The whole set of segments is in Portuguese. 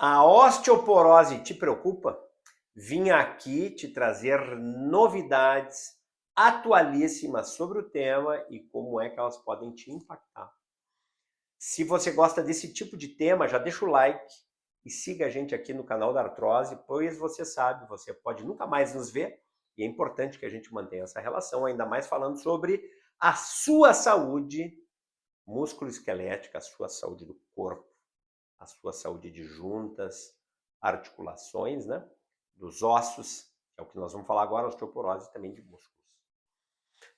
A osteoporose te preocupa? Vim aqui te trazer novidades atualíssimas sobre o tema e como é que elas podem te impactar. Se você gosta desse tipo de tema, já deixa o like e siga a gente aqui no canal da Artrose, pois você sabe, você pode nunca mais nos ver e é importante que a gente mantenha essa relação, ainda mais falando sobre a sua saúde músculo-esquelética, a sua saúde do corpo, a sua saúde de juntas, articulações, né? Dos ossos, que é o que nós vamos falar agora, osteoporose também de músculos.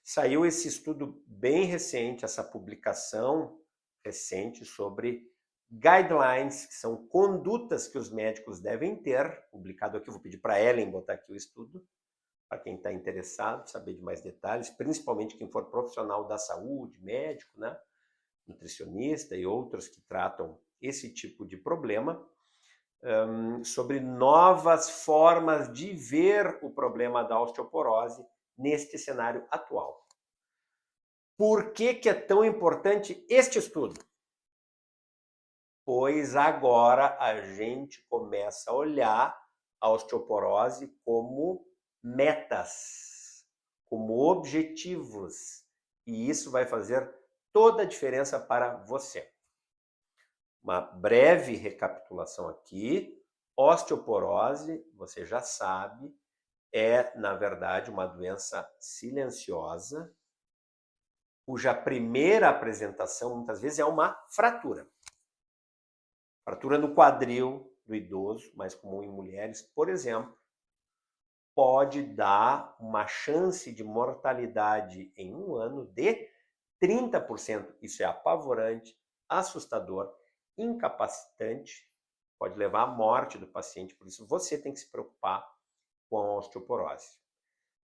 Saiu esse estudo bem recente, essa publicação recente sobre guidelines, que são condutas que os médicos devem ter, publicado aqui, vou pedir para a Ellen botar aqui o estudo, para quem está interessado, saber de mais detalhes, principalmente quem for profissional da saúde, médico, né? Nutricionista e outros que tratam esse tipo de problema, sobre novas formas de ver o problema da osteoporose neste cenário atual. Por que é tão importante este estudo? Pois agora a gente começa a olhar a osteoporose como metas, como objetivos, e isso vai fazer toda a diferença para você. Uma breve recapitulação aqui. Osteoporose, você já sabe, é, na verdade, uma doença silenciosa, cuja primeira apresentação, muitas vezes, é uma fratura. Fratura no quadril do idoso, mais comum em mulheres, por exemplo, pode dar uma chance de mortalidade em um ano de 30%. Isso é apavorante, assustador, incapacitante, pode levar à morte do paciente. Por isso, você tem que se preocupar com a osteoporose.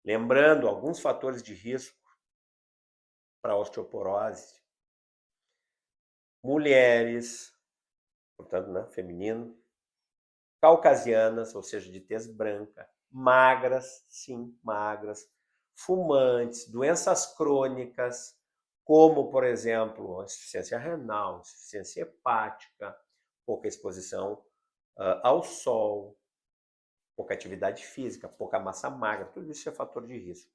Lembrando alguns fatores de risco para a osteoporose: mulheres, portanto, né, feminino, caucasianas, ou seja, de tez branca, magras, sim, magras, fumantes, doenças crônicas, como, por exemplo, insuficiência renal, insuficiência hepática, pouca exposição ao sol, pouca atividade física, pouca massa magra, tudo isso é fator de risco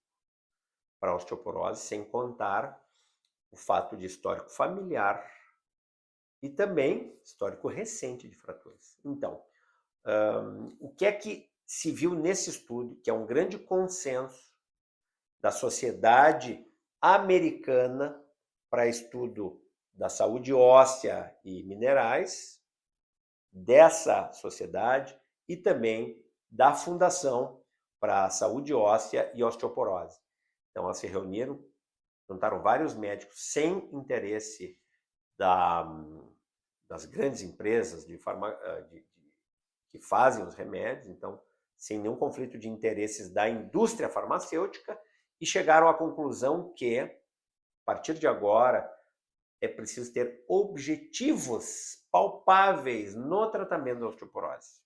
para a osteoporose, sem contar o fato de histórico familiar e também histórico recente de fraturas. Então, o que é que se viu nesse estudo, que é um grande consenso da Sociedade Americana para Estudo da Saúde Óssea e Minerais, dessa sociedade e também da Fundação para a Saúde Óssea e Osteoporose. Então, elas se reuniram, juntaram vários médicos sem interesse das grandes empresas que fazem os remédios, então, sem nenhum conflito de interesses da indústria farmacêutica, e chegaram à conclusão que, a partir de agora, é preciso ter objetivos palpáveis no tratamento da osteoporose.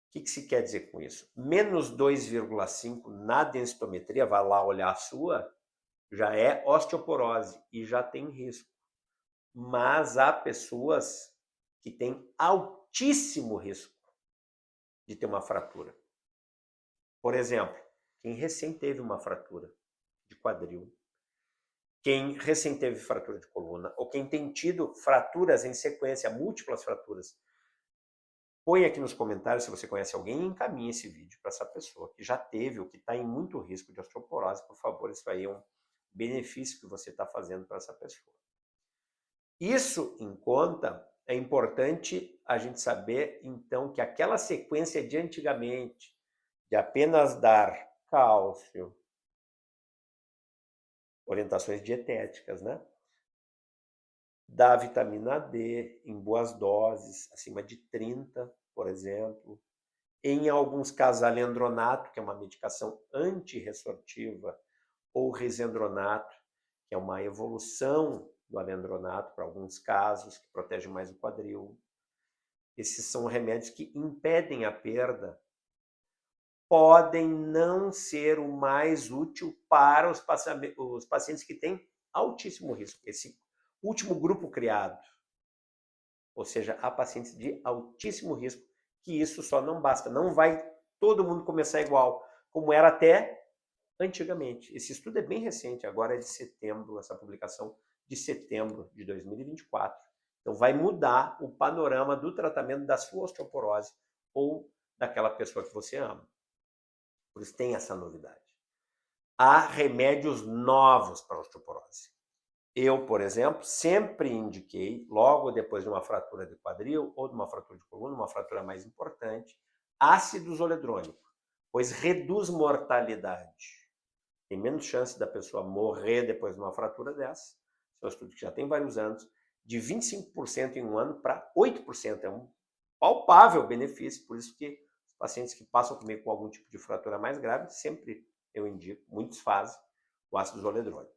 O que se quer dizer com isso? Menos 2,5 na densitometria, vai lá olhar a sua, já é osteoporose e já tem risco. Mas há pessoas que têm altíssimo risco de ter uma fratura. Por exemplo, quem recém teve uma fratura de quadril, quem recém teve fratura de coluna, ou quem tem tido fraturas em sequência, múltiplas fraturas. Põe aqui nos comentários se você conhece alguém e encaminhe esse vídeo para essa pessoa que já teve ou que está em muito risco de osteoporose. Por favor, isso aí é um benefício que você está fazendo para essa pessoa. Isso em conta, é importante a gente saber, então, que aquela sequência de antigamente, de apenas dar cálcio, orientações dietéticas, né? Da vitamina D em boas doses, acima de 30, por exemplo. Em alguns casos, alendronato, que é uma medicação antirressortiva, ou risendronato, que é uma evolução do alendronato para alguns casos, que protege mais o quadril. Esses são remédios que impedem a perda, podem não ser o mais útil para os pacientes que têm altíssimo risco. Esse último grupo criado, Ou seja, há pacientes de altíssimo risco, que isso só não basta. Não vai todo mundo começar igual, como era até antigamente. Esse estudo é bem recente, agora é de setembro, essa publicação de setembro de 2024. Então vai mudar o panorama do tratamento da sua osteoporose ou daquela pessoa que você ama. Por isso tem essa novidade. Há remédios novos para a osteoporose. Eu, por exemplo, sempre indiquei, logo depois de uma fratura de quadril ou de uma fratura de coluna, uma fratura mais importante, ácido zoledrônico, pois reduz mortalidade. Tem menos chance da pessoa morrer depois de uma fratura dessa. Esse é um estudo que já tem vários anos, de 25% em um ano para 8%. É um palpável benefício, por isso que os pacientes que passam comigo com algum tipo de fratura mais grave, sempre eu indico, muitos fazem o ácido zoledrônico.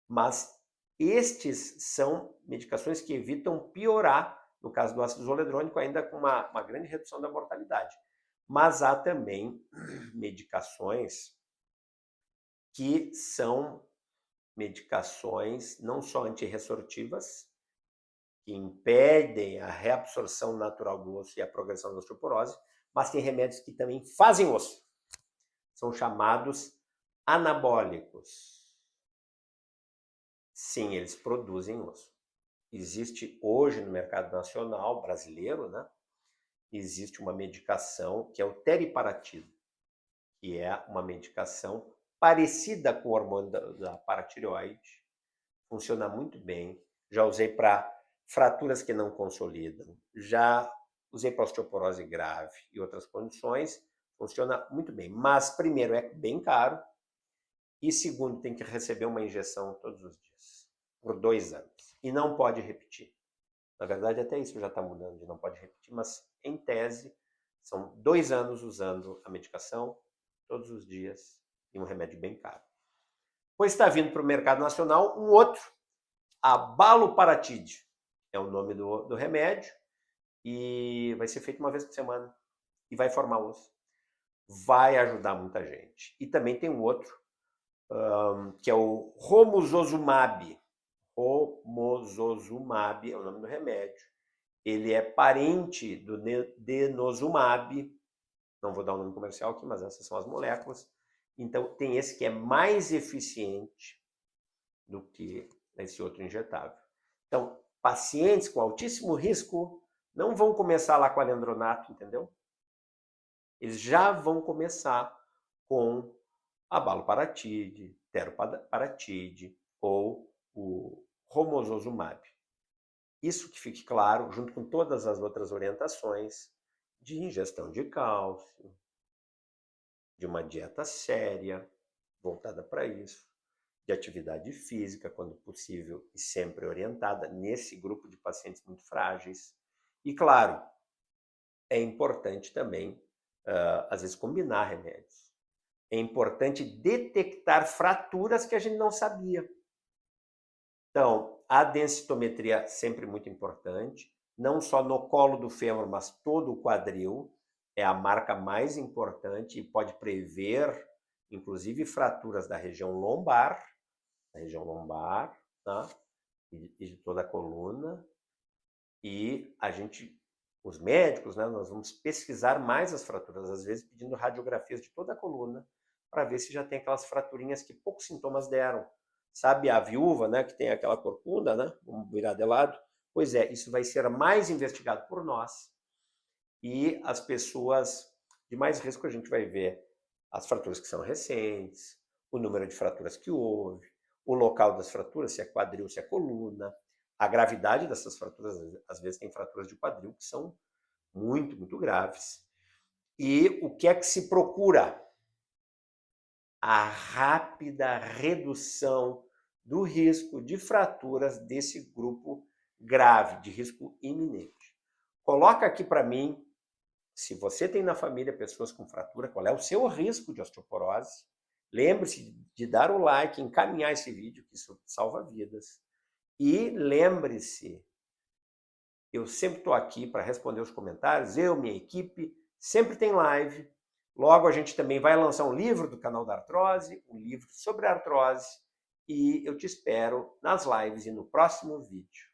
Mas estes são medicações que evitam piorar, no caso do ácido zoledrônico, ainda com uma grande redução da mortalidade. Mas há também medicações que são medicações não só antirressortivas, que impedem a reabsorção natural do osso e a progressão da osteoporose, mas tem remédios que também fazem osso. São chamados anabólicos. Sim, eles produzem osso. Existe hoje no mercado nacional brasileiro, né? Existe uma medicação que é o teriparatida, que é uma medicação parecida com o hormônio da paratireoide. Funciona muito bem. Já usei para fraturas que não consolidam. Já usei para osteoporose grave e outras condições. Funciona muito bem. Mas, primeiro, é bem caro. E, segundo, tem que receber uma injeção todos os dias, por 2 anos. E não pode repetir. Na verdade, até isso já está mudando, de não pode repetir. Mas, em tese, são 2 anos usando a medicação todos os dias e um remédio bem caro. Pois está vindo para o mercado nacional um outro, abaloparatide, é o nome do remédio, e vai ser feito uma vez por semana, e vai formar osso. Vai ajudar muita gente. E também tem um outro, que é o romosozumab. Romosozumab é o nome do remédio. Ele é parente do denosumab, não vou dar o nome comercial aqui, mas essas são as moléculas. Então, tem esse que é mais eficiente do que esse outro injetável. Então, pacientes com altíssimo risco não vão começar lá com alendronato, entendeu? Eles já vão começar com abaloparatide, teriparatide ou o romosozumab. Isso que fique claro, junto com todas as outras orientações de ingestão de cálcio, de uma dieta séria, voltada para isso, de atividade física, quando possível e sempre orientada nesse grupo de pacientes muito frágeis. E, claro, é importante também, às vezes, combinar remédios. É importante detectar fraturas que a gente não sabia. Então, a densitometria sempre muito importante, não só no colo do fêmur, mas todo o quadril, é a marca mais importante e pode prever, inclusive, fraturas da região lombar, tá? E de toda a coluna. E a gente, os médicos, né, nós vamos pesquisar mais as fraturas, às vezes pedindo radiografias de toda a coluna, para ver se já tem aquelas fraturinhas que poucos sintomas deram. Sabe a viúva, né, que tem aquela corcunda, né, vamos virar de lado? Pois é, isso vai ser mais investigado por nós. E as pessoas de mais risco, a gente vai ver as fraturas que são recentes, o número de fraturas que houve, o local das fraturas, se é quadril, se é coluna, a gravidade dessas fraturas. Às vezes tem fraturas de quadril que são muito, muito graves. E o que é que se procura? A rápida redução do risco de fraturas desse grupo grave, de risco iminente. Coloca aqui para mim, se você tem na família pessoas com fratura, qual é o seu risco de osteoporose? Lembre-se de dar o like, encaminhar esse vídeo, que isso salva vidas. E lembre-se, eu sempre estou aqui para responder os comentários, eu, minha equipe, sempre tem live. Logo a gente também vai lançar um livro do canal da artrose, um livro sobre artrose, e eu te espero nas lives e no próximo vídeo.